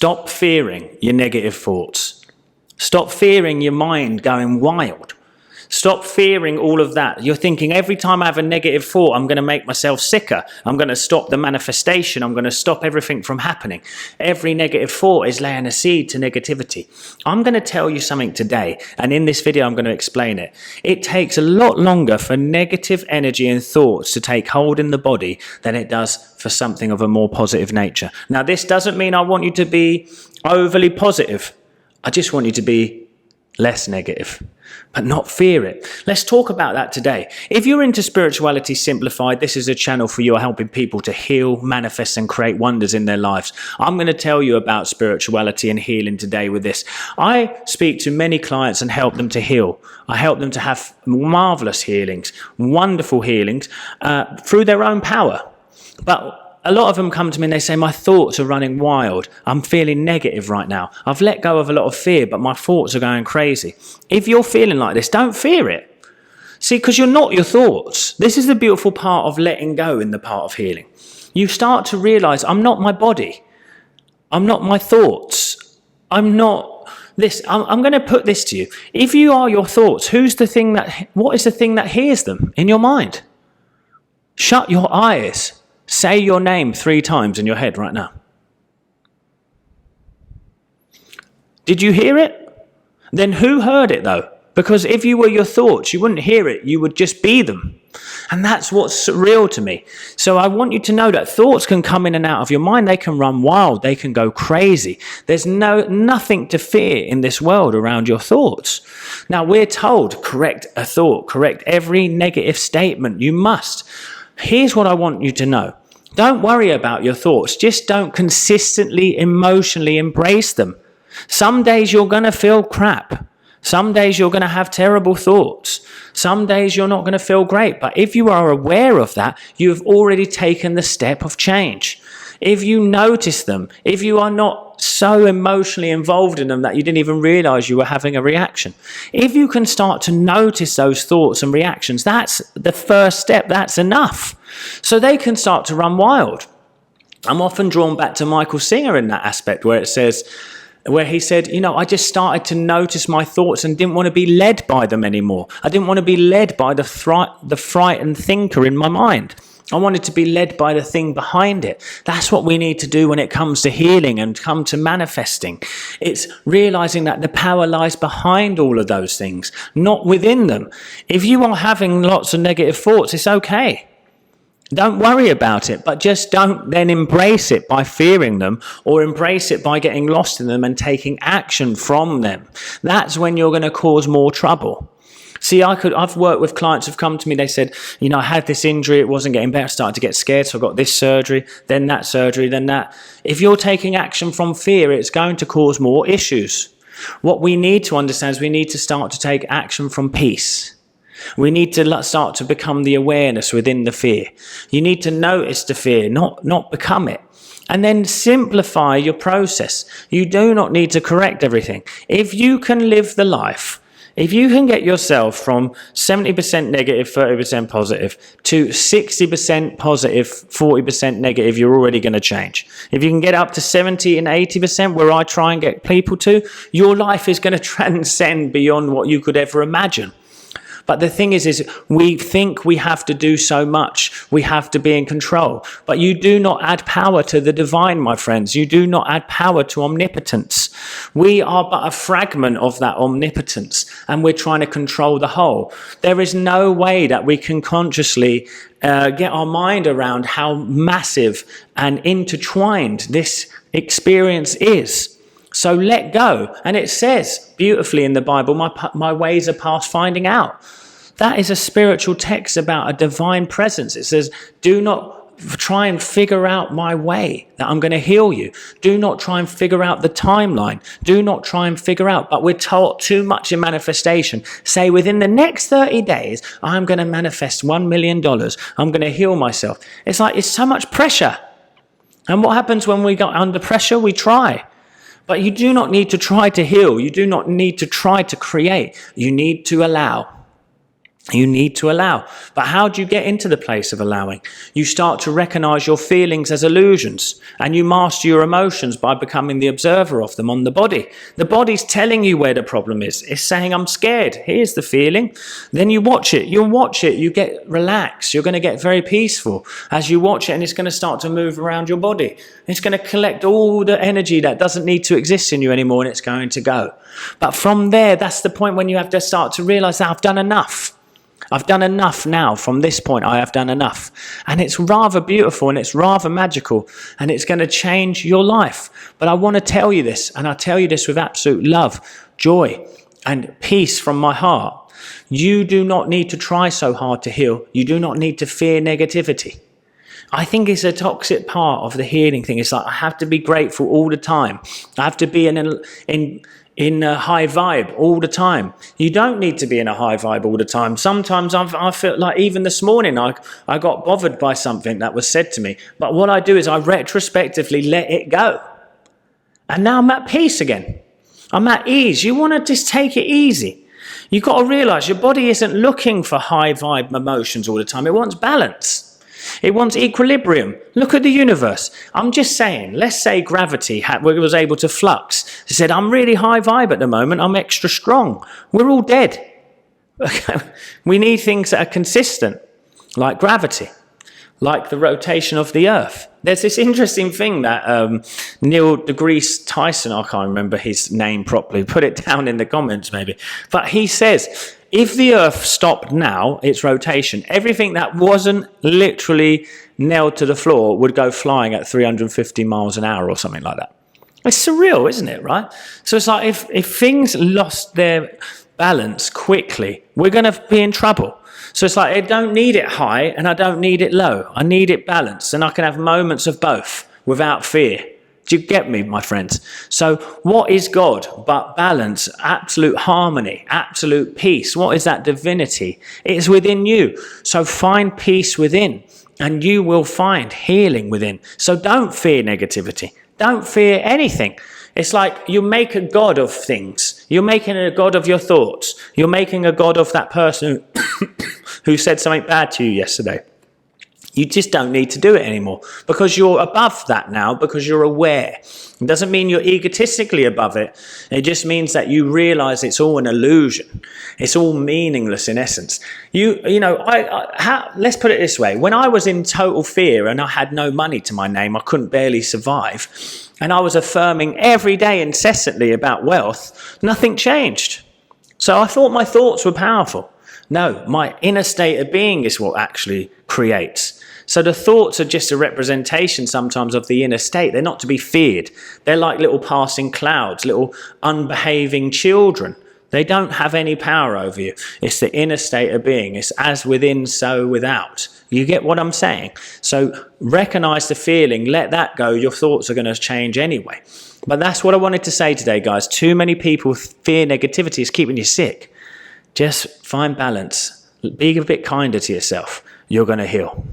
Stop fearing your negative thoughts. Stop fearing your mind going wild. Stop fearing all of that. You're thinking every time I have a negative thought, I'm going to make myself sicker. I'm going to stop the manifestation. I'm going to stop everything from happening. Every negative thought is laying a seed to negativity. I'm going to tell you something today, and in this video, I'm going to explain it. It takes a lot longer for negative energy and thoughts to take hold in the body than it does for something of a more positive nature. Now, this doesn't mean I want you to be overly positive. I just want you to be less negative, but not fear it. Let's talk about that today. If you're into Spirituality Simplified, this is a channel for you helping people to heal, manifest, and create wonders in their lives. I'm going to tell you about spirituality and healing today with this. I speak to many clients and help them to heal. I help them to have marvelous healings, wonderful healings through their own power. But a lot of them come to me and they say, my thoughts are running wild. I'm feeling negative right now. I've let go of a lot of fear, but my thoughts are going crazy. If you're feeling like this, don't fear it. See, because you're not your thoughts. This is the beautiful part of letting go in the part of healing. You start to realize, I'm not my body. I'm not my thoughts. I'm not this. I'm going to put this to you. If you are your thoughts, what is the thing that hears them in your mind? Shut your eyes. Say your name 3 times in your head right now. Did you hear it? Then who heard it though? Because if you were your thoughts, you wouldn't hear it. You would just be them. And that's what's real to me. So I want you to know that thoughts can come in and out of your mind. They can run wild. They can go crazy. There's nothing to fear in this world around your thoughts. Now we're told, correct a thought, correct every negative statement. You must. Here's what I want you to know. Don't worry about your thoughts. Just don't consistently, emotionally embrace them. Some days you're going to feel crap. Some days you're going to have terrible thoughts. Some days you're not going to feel great. But if you are aware of that, you have already taken the step of change. If you notice them, if you are not so emotionally involved in them that you didn't even realize you were having a reaction, if you can start to notice those thoughts and reactions, that's the first step. That's enough. So they can start to run wild. I'm often drawn back to Michael Singer in that aspect where he said, I just started to notice my thoughts and didn't want to be led by them anymore. I didn't want to be led by the frightened thinker in my mind. I wanted to be led by the thing behind it. That's what we need to do when it comes to healing and come to manifesting. It's realizing that the power lies behind all of those things, not within them. If you are having lots of negative thoughts, it's okay. Don't worry about it, but just don't then embrace it by fearing them or embrace it by getting lost in them and taking action from them. That's when you're going to cause more trouble. See, I've worked with clients who've come to me, they said, I had this injury, it wasn't getting better, I started to get scared, so I got this surgery, then that. If you're taking action from fear, it's going to cause more issues. What we need to understand is we need to start to take action from peace. We need to start to become the awareness within the fear. You need to notice the fear, not become it. And then simplify your process. You do not need to correct everything. If you can live the life, if you can get yourself from 70% negative, 30% positive to 60% positive, 40% negative, you're already going to change. If you can get up to 70 and 80%, where I try and get people to, your life is going to transcend beyond what you could ever imagine. But the thing is we think we have to do so much. We have to be in control. But you do not add power to the divine, my friends. You do not add power to omnipotence. We are but a fragment of that omnipotence, and we're trying to control the whole. There is no way that we can consciously get our mind around how massive and intertwined this experience is. So let go. And it says beautifully in the Bible, my ways are past finding out. That is a spiritual text about a divine presence. It says, do not try and figure out my way, that I'm going to heal you. Do not try and figure out the timeline. Do not try and figure out, but we're taught too much in manifestation. Say within the next 30 days, I'm going to manifest $1 million. I'm going to heal myself. It's like, it's so much pressure. And what happens when we get under pressure? We try. But you do not need to try to heal. You do not need to try to create. You need to allow. You need to allow. But how do you get into the place of allowing? You start to recognize your feelings as illusions, and you master your emotions by becoming the observer of them on the body. The body's telling you where the problem is. It's saying, I'm scared. Here's the feeling. Then you watch it. You'll watch it. You get relaxed. You're going to get very peaceful as you watch it, and it's going to start to move around your body. It's going to collect all the energy that doesn't need to exist in you anymore, and it's going to go. But from there, that's the point when you have to start to realize that I've done enough. I've done enough now. From this point, I have done enough. And it's rather beautiful and it's rather magical and it's going to change your life. But I want to tell you this, and I tell you this with absolute love, joy, and peace from my heart. You do not need to try so hard to heal. You do not need to fear negativity. I think it's a toxic part of the healing thing. It's like I have to be grateful all the time. I have to be in a high vibe all the time. You don't need to be in a high vibe all the time. Sometimes I feel like, even this morning, I got bothered by something that was said to me. But what I do is I retrospectively let it go. And now I'm at peace again. I'm at ease. You want to just take it easy. You've got to realize your body isn't looking for high vibe emotions all the time. It wants balance. It wants equilibrium. Look at the universe. I'm just saying, let's say gravity was able to flux. It said, I'm really high vibe at the moment. I'm extra strong. We're all dead. We need things that are consistent, like gravity, like the rotation of the earth. There's this interesting thing that Neil deGrasse Tyson, I can't remember his name properly, put it down in the comments maybe. But he says, if the earth stopped now, its rotation, everything that wasn't literally nailed to the floor would go flying at 350 miles an hour or something like that. It's surreal, isn't it, right? So it's like if things lost their balance quickly, we're going to be in trouble. So it's like I don't need it high and I don't need it low. I need it balanced, and I can have moments of both without fear. Do you get me, my friends? So what is God but balance, absolute harmony, absolute peace? What is that divinity? It's within you. So find peace within and you will find healing within. So don't fear negativity. Don't fear anything. It's like you make a god of things. You're making a god of your thoughts. You're making a god of that person who said something bad to you yesterday. You just don't need to do it anymore because you're above that now, because you're aware. It doesn't mean you're egotistically above it. It just means that you realize it's all an illusion. It's all meaningless in essence. Let's put it this way. When I was in total fear and I had no money to my name, I couldn't barely survive, and I was affirming every day incessantly about wealth, nothing changed. So I thought my thoughts were powerful. No, my inner state of being is what actually creates. So the thoughts are just a representation sometimes of the inner state. They're not to be feared. They're like little passing clouds, little unbehaving children. They don't have any power over you. It's the inner state of being. It's as within, so without. You get what I'm saying? So recognize the feeling, let that go. Your thoughts are going to change anyway. But that's what I wanted to say today, guys. Too many people fear negativity is keeping you sick. Just find balance. Be a bit kinder to yourself. You're going to heal.